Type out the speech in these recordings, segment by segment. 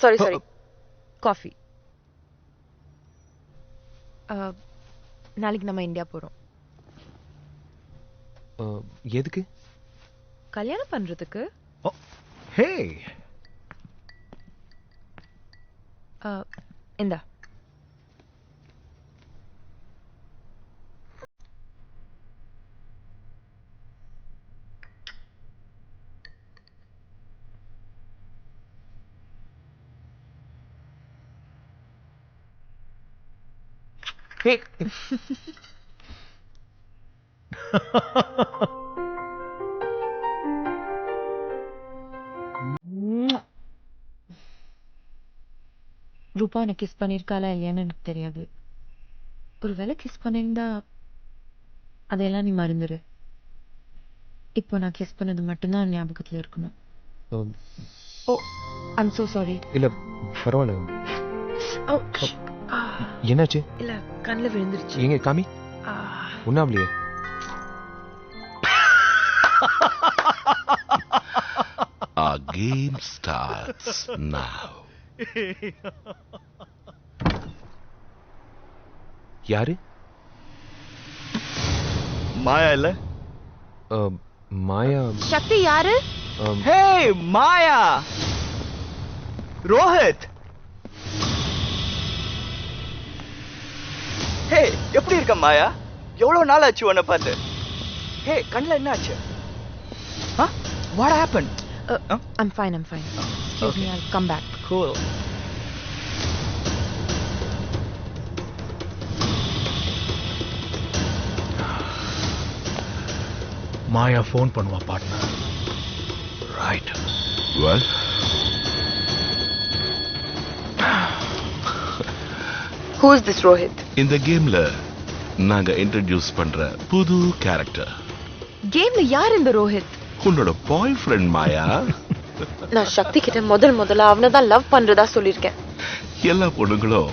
Sorry coffee. நாளைக்கு நம்ம India போறோம். எதுக்கு? கல்யாணம் பண்றதுக்கு. ஹே, இந்தா. ஹே. ரூபா எனக்கு கிஸ் பண்ணிருக்காளா இல்லையான்னு எனக்கு தெரியாது. ஒருவேளை கிஸ் பண்ணிருந்தா அதையெல்லாம் நீ மறந்துடு. இப்போ நான் கிஸ் பண்ணது மட்டும்தான் ஞாபகத்துல இருக்கணும். ஓ, ஐம் சோ சாரி. இல்ல பரவாயில்ல. என்னாச்சு? இல்ல கண்ணில் விழுந்துருச்சு. எங்க காமி? உண்ணாமலையே. Our game starts now. யாரு? மாயா இல்ல? மாயா. சக்தி யாரு? ஹே மாயா, ரோஹித். ஹே எப்படி இருக்க மாயா? எவ்வளவு நாள் ஆச்சு உன்னை பார்த்து? ஹே கண்ணில் என்ன ஆச்சு? What happened? I'm fine. Excuse me, I'll come back. Cool. Maya phone பண்ணுவா partner. Right. Well, Who is this Rohit? இந்த கேம்ல நாங்க இன்ட்ரோடியூஸ் பண்ற புது கேரக்டர். கேம்ல யார் இந்த ரோஹித்? உன்னோட பாய் ஃப்ரெண்ட் மாயா. நான் சக்தி கிட்ட முதல்ல அவனை தான் லவ் பண்றதா சொல்லியிருக்கேன். எல்லா பொண்ணுங்களும்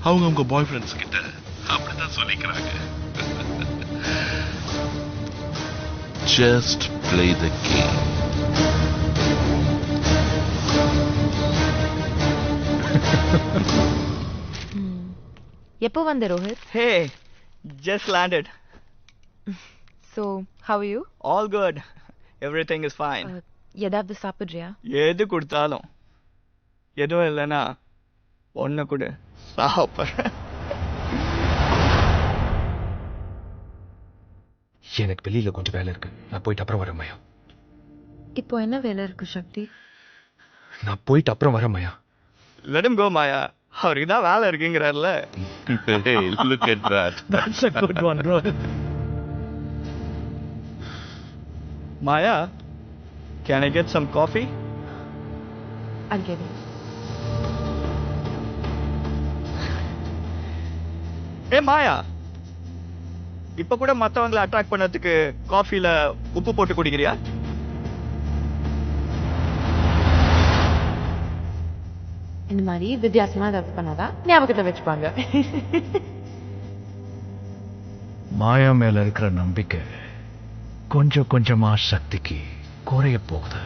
அவங்க பாய் ஃப்ரெண்ட்ஸ் கிட்ட அப்படிதான் சொல்லிக்கிறாங்க. Just play the game. எப்போ வந்த Rohit? Hey, just landed. So, how are you? All good. Everything is fine. ஏதாவது சாப்பிடுறியா? எது கொடுத்தாலும், எதுவும் இல்லைன்னா ஒன்று கூட சாப்பிட்றேன். எனக்கு வெளியில கொஞ்சம் வேலை இருக்கு. நான் போயிட்டு அப்புறம் வரேன் மாயா. இப்போ என்ன வேலை இருக்கு சக்தி? நான் போயிட்டு அப்புறம் வரேன் மாயா. Let him go, Maya. அவருக்கு தான் வேலை இருக்குங்கிறார்ல. Hey, look at that. That's a good one, Rohit. Maya, can I get some coffee? I'll get it. Hey, Maya. இப்ப கூட மத்தவங்களை அட்ராக்ட் பண்ணதுக்கு காஃபில உப்பு போட்டு குடிக்கிறியா? இந்த மாதிரி வித்தியாசமா ஏதாவது பண்ணாதான் ஞாபகத்தை வச்சுப்பாங்க. மாயா மேல இருக்கிற நம்பிக்கை கொஞ்சம் கொஞ்சமா சக்திக்கு குறைய போகுது.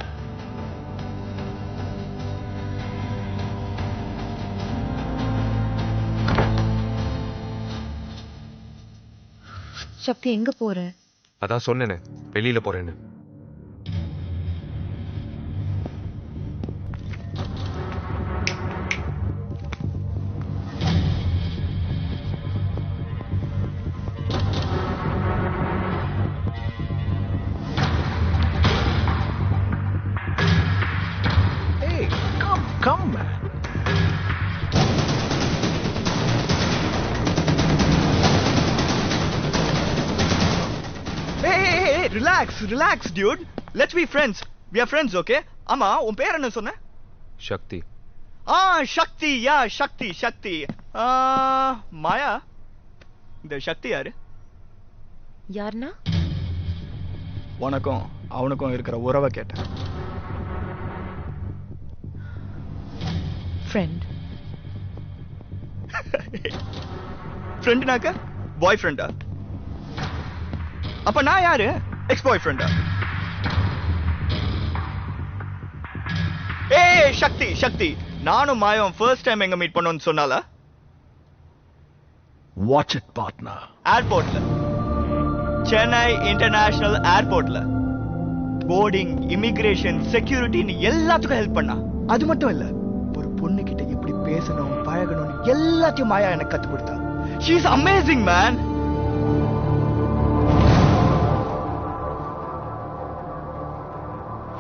சக்தி எங்க போற? அதான் சொன்னேனே வெளியில போறேன்னு. Hey, come man. Hey, relax, dude. Let's be friends. We are friends, okay? ஆமா, உன் பேர் என்ன சொன்ன? சக்தி. சக்தி. யா, சக்தி. மாயா, இந்த சக்தி யாரு? யாருன்னா? உனக்கும் அவனுக்கும் இருக்கிற உறவை கேட்டேன். ஃப்ரெண்ட். ஃப்ரெண்ட்னாக்க பாய் ஃப்ரெண்டா? அப்ப நான் யாரு? எக்ஸ் பாய் ஃப்ரெண்டா? ஏய் சக்தி, நானும் மாயாவும் ஃபர்ஸ்ட் டைம் எங்க மீட் பண்ணோம்னு சொன்னால Watch it, partner. ஏர்போர்ட்ல, சென்னை இன்டர்நேஷனல் ஏர்போர்ட்ல போர்டிங், இமிகிரேஷன், செக்யூரிட்டின்னு எல்லாத்துக்கும் ஹெல்ப் பண்ணா. அது மட்டும் இல்ல, ஒரு பொண்ணு கிட்ட எப்படி பேசணும், பழகணும் எல்லாத்தையும் மாயா எனக்கு கத்து கொடுத்தா. She is amazing, man.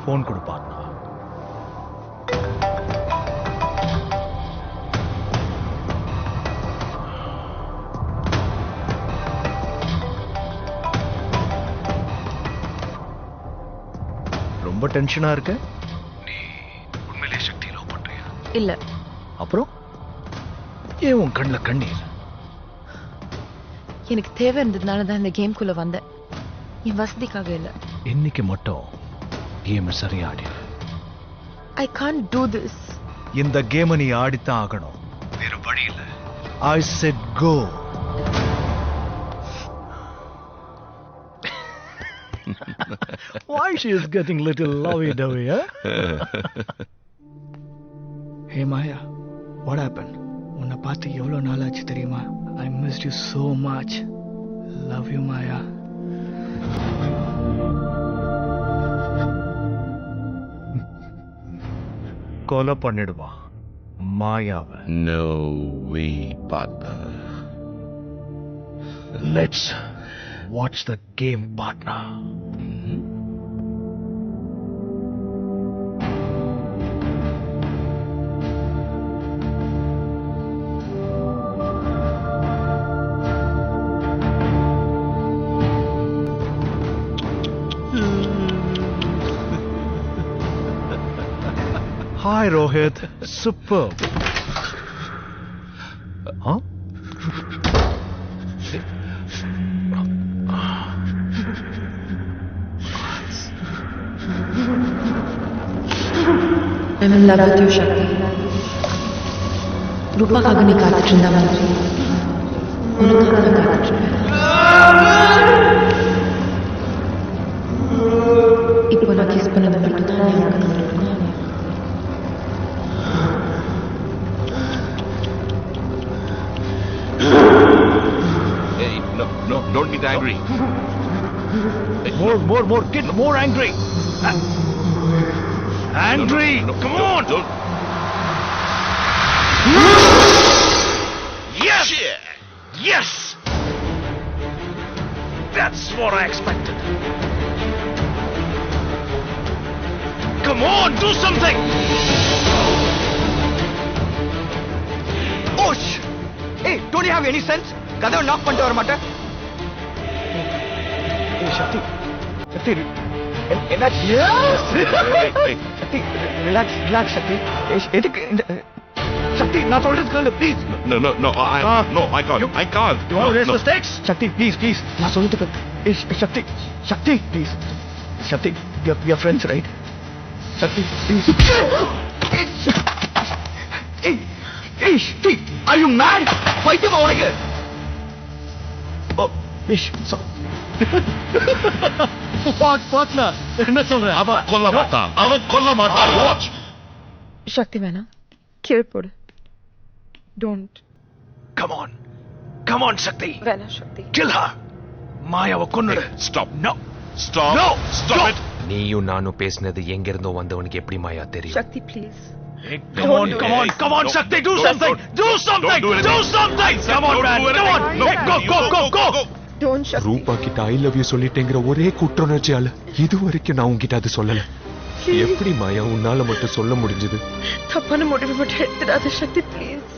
Phone kodu, partner. ரொம்ப டென்ஷனா இருக்க? நீ உண்மையிலே சக்தி லவ் பண்றியா? இல்ல. அப்புறம் ஏன் உன் கண்ணுல கண்ணீர்? எனக்கு தேவை இருந்ததுனால தான் இந்த கேம்குள்ள வந்தேன். என் வசதிக்காக இல்ல. இன்னைக்கு மட்டும் கேம் சரியா ஆடி. I can't do this. இந்த கேம் நீ ஆடித்தான் ஆகணும். வேற வழி இல்ல. I said go. Why she is getting little lovey-dovey, huh? Hey Maya, what happened? உன்னை பார்த்து எவ்வளவு நாள் ஆச்சு தெரியுமா? I missed you so much. Love you, Maya. கொலை பண்ணிடுவா மாயாவை. No way, partner. Let's watch the game, partner. Hi, Rohit. Superb. Huh? I'm in love with you, Shakti. ரூபாக்காக நீ காத்துட்டு இருந்த மாதிரி உனக்காக நான் காத்துட்டு இருப்பேன். இப்போ நான் கிஸ் பண்ணது மட்டும் தான் ஞாபகம் இருக்கு. Hey, no, don't get angry. More, get more angry. Angry, come on. Don't. Yes, Shit. yes. That's what I expected. Come on, do something. Oh, hey, don't you have any sense? கதவை knock பண்ணிட்டு வர மாட்டேன்? சக்தி, சக்தி, என்னாச்சு? சக்தி, relax, சக்தி. எதுக்கு இந்த சக்தி, நான் சொல்றது கேளு, please. No, I can't. You want to raise the stakes? Sakthi, please, நான் சொல்றது கேளு. சக்தி, please. Sakthi, we are friends, right? Sakthi, please. Hey, Sakthi, are you mad? பைத்தியமா உனக்கு? Oh, Ish, so. Partner, என்ன சொல்ற? அவன் கொல்ல மாட்டான். Watch. சக்தி வேணாம், கீழே போடு. Don't. Come on, Shakti. வேணாம் சக்தி. Kill her. மாயாவை கொன்னுடு. Stop. No. Stop. No. Stop it. நீயும் நானும் பேசினது எங்க இருந்தோ வந்தவனுக்கு எப்படி மாயா தெரியும்? சக்தி please. Hey, come on, Shakti, do something. Do something. Come on, man. Come on. Hey, go. Don't சக்தி. ரூபா கிட்ட ஐ லவ் யூ சொல்லிட்டேங்கிற ஒரே குற்றணர்ச்சியால இது வரைக்கும் நான் உன்கிட்ட அது சொல்லல. எப்படி மாயா உன்னால மட்டும் சொல்ல முடிஞ்சது? தப்பான முடிவு மட்டும் எடுத்துடாத சக்தி ப்ளீஸ்.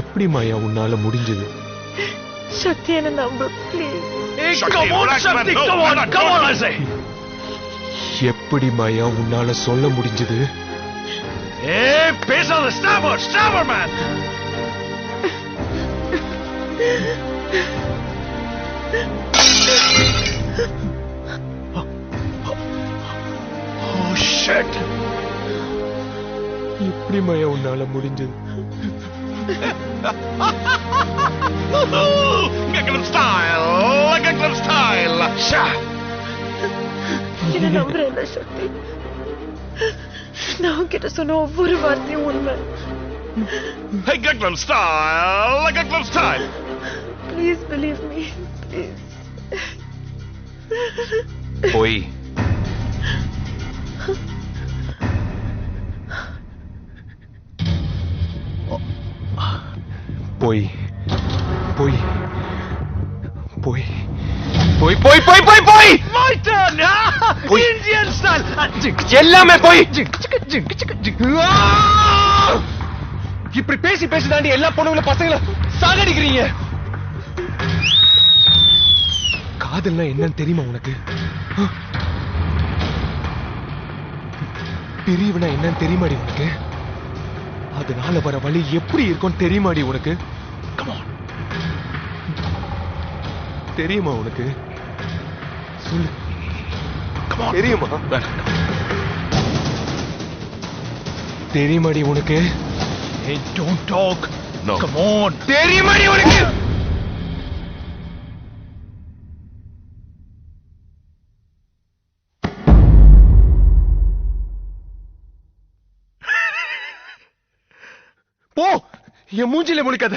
எப்படி மாயா உன்னால முடிஞ்சது? சக்தி என்ன நம்பு please. Hey, Shakti, come on, relax, Shakti. man. No, Come on, I say. எப்படி மாயா உன்னால சொல்ல முடிஞ்சது? Hey, பேசாத. Stabber, man. Oh, shit. எப்படி மாயா உன்னால முடிஞ்சது? Gangnam Style. என்ன நம்புறேன் சக்தி. நான் உன்கிட்ட சொன்ன ஒவ்வொரு வார்த்தையும் உண்மை. Hey, Gangnam Style, Gangnam Style. Please believe me. Please. போய் போய் போய் போய் போய் போய் போய் போய் போய் My turn! Oi. Indian style! எல்லாமே போய் இப்படி பேசி பேசி தாண்டி எல்லா பொண்ணுங்கள பசங்கள சாகடிக்கிறீங்க. காதல்னா என்னன்னு தெரியுமா உனக்கு? பிரிவுனா என்னன்னு தெரியுமாடி உனக்கு? அதனால வர வழி எப்படி இருக்கும் தெரியுமாடி உனக்கு? தெரியுமா உனக்கு? சொல்லு. தெரியுமா? தெரியுமாடி உனக்கு? Hey, don't talk. No. Come on. தெரியுமாடி உனக்கு? போ, என் மூஞ்சில முழிக்காத.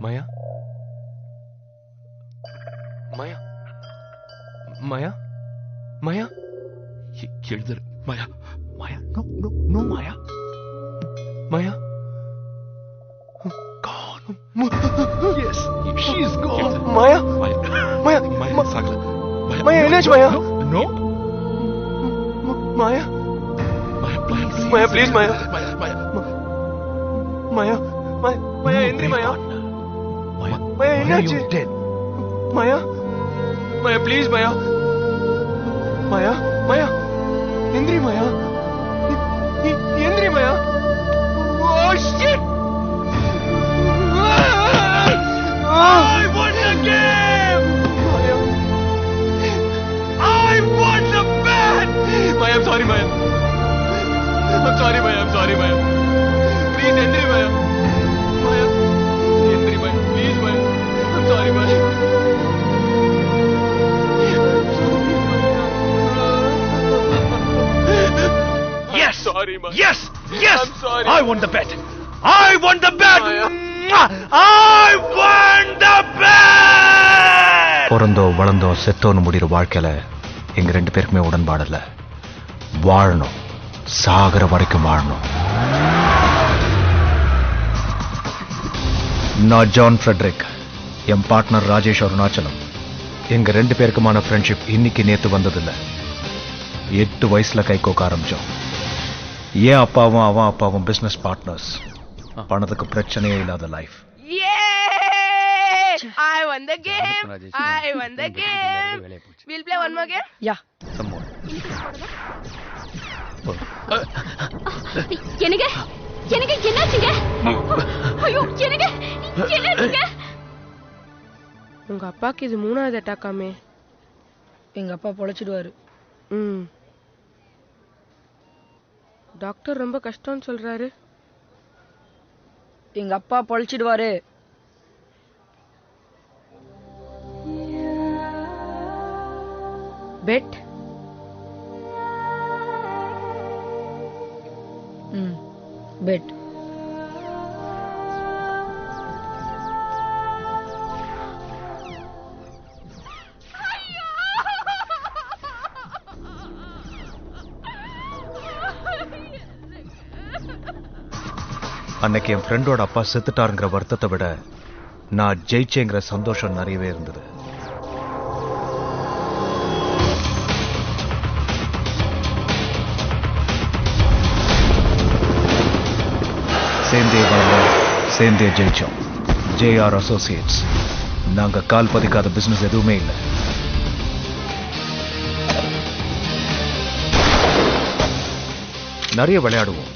மாயா, மாயா, மாயா, மாயா, எழுதுரு மாயா. Maya, no, Maya. மாயா. Gone. Yes, she's gone. மாயா, மாயா மாயா, மாயா சாகல. மாயா என்னாச்சு Maya? No? Maya, Maya please. Maya please Maya, Maya Maya Maya, Maya, Maya எந்திரி மாயா, Maya, மாயா Maya, என்னாச்சு? you're dead. Maya, Maya please Maya, Maya, Maya எந்திரி மாயா, எந்திரி Maya. Oh shit. I won the game! I won the bet! Maya, I'm sorry, Maya. I'm sorry, Maya. I'm sorry, Maya. Please, Hendry, Maya. Maya, Hendry, Maya. Please, Maya. I'm sorry, Maya. Yes! Sorry, Maya. Yes! Yes! I'm sorry. I won the bet! I won the bet! Maya. I won the bet! பிறந்தோ வளர்ந்தோ செத்தோன்னு முடிகிற வாழ்க்கையில எங்க ரெண்டு பேருக்குமே உடன்பாடு இல்லை. வாழணும், சாகிற வரைக்கும் வாழணும். நான் ஜான் ஃப்ரெட்ரிக், என் பார்ட்னர் ராஜேஷ் அருணாச்சலம். எங்க ரெண்டு பேருக்குமான ஃப்ரெண்ட்ஷிப் இன்னைக்கு நேத்து வந்ததில்லை. 8 வயசுல கை கோக்க ஆரம்பிச்சோம். ஏன் அப்பாவும் அவன் அப்பாவும் பிசினஸ் பார்ட்னர்ஸ். பணத்துக்கு பிரச்சனையே இல்லாத life. I won the game. I won the game. We'll play one more game. Yeah. எனக்கு எனக்கு என்னாச்சுங்க? ஐயோ எனக்கு என்னாச்சுங்க? உங்க அப்பாக்கு இது 3வது அட்டாக்காமே. எங்க அப்பா பொழைச்சிடுவாரு. டாக்டர் ரொம்ப கஷ்டம்னு சொல்றாரு. எங்க அப்பா பொழைச்சிடுவாரு. பெட். பெட். அன்னைக்கு என் ஃப்ரெண்டோட அப்பா செத்துட்டாருங்கிற வருத்தத்தை விட நான் ஜெயிச்சேங்கிற சந்தோஷம் நிறையவே இருந்தது. சேர்ந்தே வளர்ந்தோம், சேர்ந்தே ஜெயிச்சோம். JR Associates. நாங்க கால் பதிக்காத பிசினஸ் எதுவுமே இல்லை. நிறைய விளையாடுவோம்.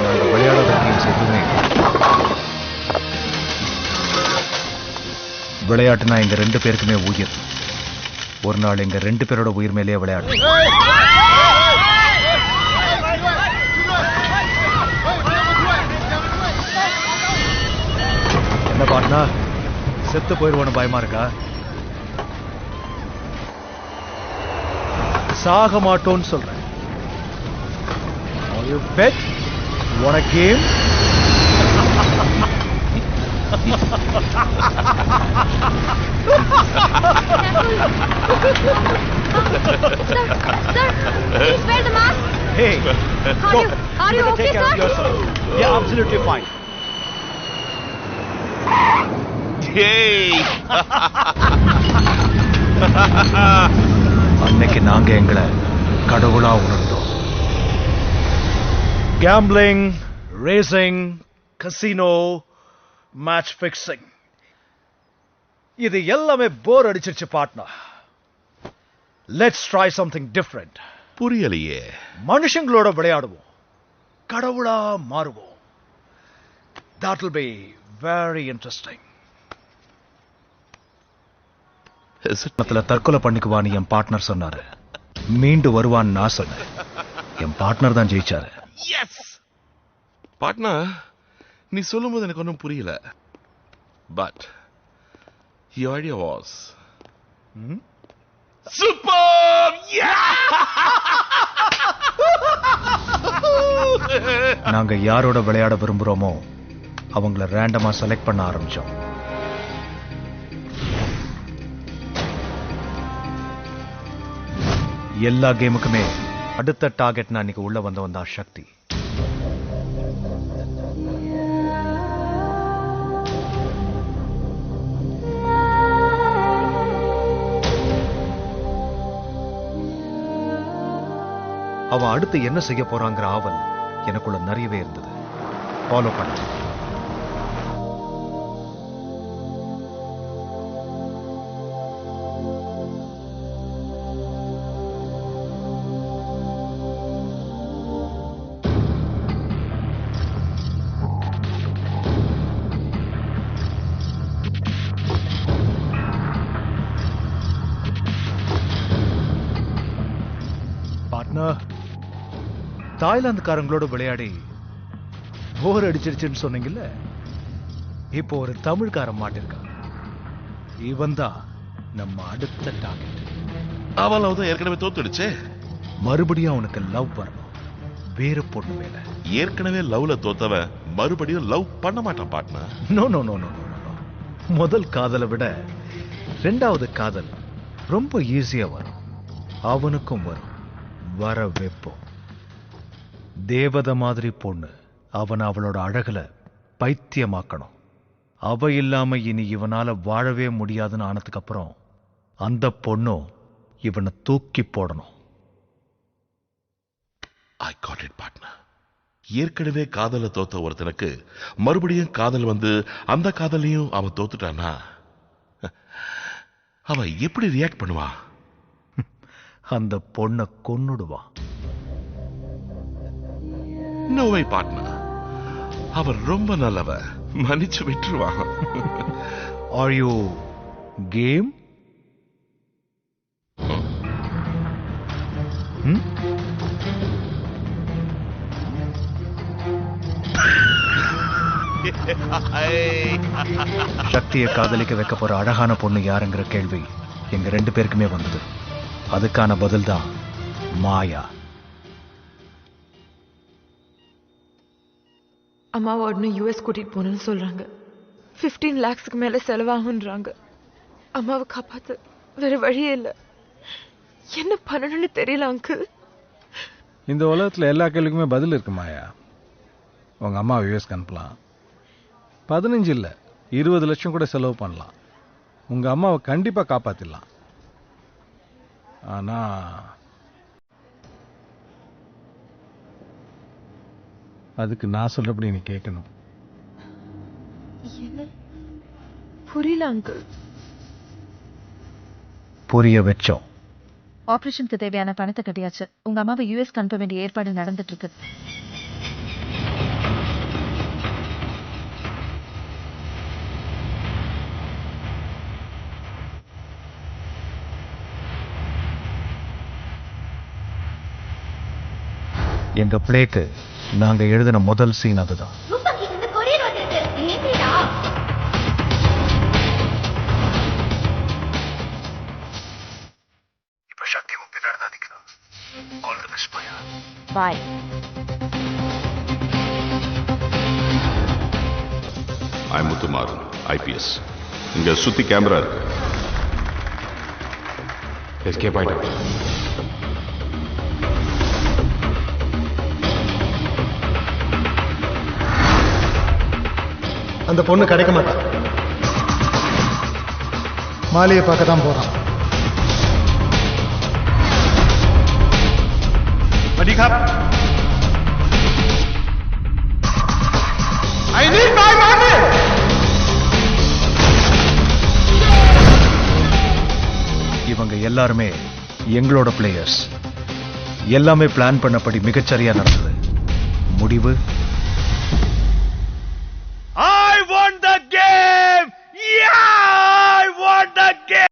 நாங்க விளையாடாத டீம்ஸ் எதுவுமே இல்லை. விளையாட்டுனா எங்க ரெண்டு பேருக்குமே உயிர். ஒரு நாள் எங்க ரெண்டு பேரோட உயிர் மேலேயே விளையாடு. என்ன பாட்னா செத்து போயிடுவோன்னு பயமா இருக்கா? சாக மாட்டோன்னு சொல்றேன். Are you bet? Want a game? Sir, please wear the mask. Hey, go. Are you okay, Take care of sir? yourself. Yeah, absolutely fine. அன்னைக்கு நாங்க எங்களை கடவுளா உணர்ந்தோம். Gambling, racing, casino, match fixing, இது எல்லாமே போர் அடிச்சிருச்சு partner. Let's try something different. புரியலையே. மனுஷங்களோட விளையாடுவோம், கடவுளா மாறுவோம். That will be very interesting. தற்கொலை பண்ணிக்குவான்னு என் பார்ட்னர் சொன்னாரு. மீண்டு வருவான்னு நான் சொன்னேன். என் பார்ட்னர் தான் ஜெயிச்சாரு. பாட்னா, நீ சொல்லும்போது எனக்கு ஒன்றும் புரியல. But your idea was super. நாங்க யாரோட விளையாட விரும்புறோமோ அவங்கள ரேண்டமா செலக்ட் பண்ண ஆரம்பிச்சோம். எல்லா கேமுக்குமே அடுத்த டார்கெட் நான் இன்னைக்கு உள்ள வந்தவன் தான் சக்தி. அவன் அடுத்து என்ன செய்ய போறாங்கிற ஆவல் எனக்குள்ள நிறையவே இருந்தது. ஃபாலோ பண்ண தாய்லாந்துக்காரங்களோட விளையாடி போர் அடிச்சிருச்சுன்னு சொன்னீங்கல்ல, இப்போ ஒரு தமிழ்காரன் மாட்டிருக்கான். இவன் தான் நம்ம அடுத்த டார்கெட். அவன் லவ் தான் ஏற்கனவே தோத்துடுச்சே. மறுபடியும் அவனுக்கு லவ் வரணும், வேற பொண்ணு மேல. ஏற்கனவே லவ்ல தோத்தவன் மறுபடியும் லவ் பண்ண மாட்டான் partner. No no no no no. முதல் காதலை விட ரெண்டாவது காதல் ரொம்ப ஈஸியா வரும். அவனுக்கும் வரும், வர வைப்போம். தேவதை மாதிரி பொண்ணு, அவன் அவளோட அழகுல பைத்தியமாக்கணும். அவ இல்லாம இனி இவனால வாழவே முடியாதுன்னு ஆனதுக்கு அப்புறம் அந்த பொண்ணும் இவனை தூக்கி போடணும். I got it partner. ஏற்கனவே காதல தோத்த ஒருத்தனுக்கு மறுபடியும் காதல் வந்து அந்த காதலையும் அவன் தோத்துட்டானா அவன் எப்படி ரியாக்ட் பண்ணுவான்? அந்த பொண்ணை கொன்னுடுவான். No way partner. அவன் ரொம்ப நல்லவ, மன்னிச்சு விட்டுருவான். Are you game? சக்தியை காதலிக்க வைக்க போற அழகான பொண்ணு யாருங்கிற கேள்வி எங்க ரெண்டு பேருக்குமே வந்தது. அதுக்கான பதில் தான் மாயா. அம்மாவை உடனே யூஎஸ் கூட்டிட்டு போகணும்னு சொல்றாங்க. 15 lakhsக்கு மேல செலவாகுன்றாங்க. அம்மாவை காப்பாத்து வேற வழியே இல்லை. என்ன பண்ணணும்னு தெரியல அங்கிள். இந்த உலகத்துல எல்லா கேள்விக்குமே பதில் இருக்கு மாயா. உங்க அம்மா யூஎஸ்க்கு அனுப்பலாம். 15 இல்ல 20 லட்சம் கூட செலவு பண்ணலாம். உங்க அம்மாவை கண்டிப்பா காப்பாத்திடலாம். ஆனா அதுக்கு நான் சொல்றபடி நீ கேட்கணும். புரியல அங்கிள். புரிய வச்சோம். ஆபரேஷனுக்கு தேவையான பணத்தை கட்டியாச்சு. உங்க அம்மாவை யூஎஸ்க்கு அனுப்ப வேண்டிய ஏற்பாடு நடந்துட்டு இருக்கு. எங்க பிளேக்கு நாங்க எழுதின முதல் சீன் அதுதான். பாய். ஐ முத்துமாறன் ஐபிஎஸ். இங்க சுத்தி கேமரா இருக்கு. எஸ்கேப் ஆயிட்டாங்க. அந்த பொண்ணு கிடைக்க மாட்டா. மாலியை பார்க்க தான் போறான். I need my money! இவங்க எல்லாருமே எங்களோட பிளேயர்ஸ். எல்லாமே பிளான் பண்ணபடி மிகச்சரியா நடந்தது. முடிவு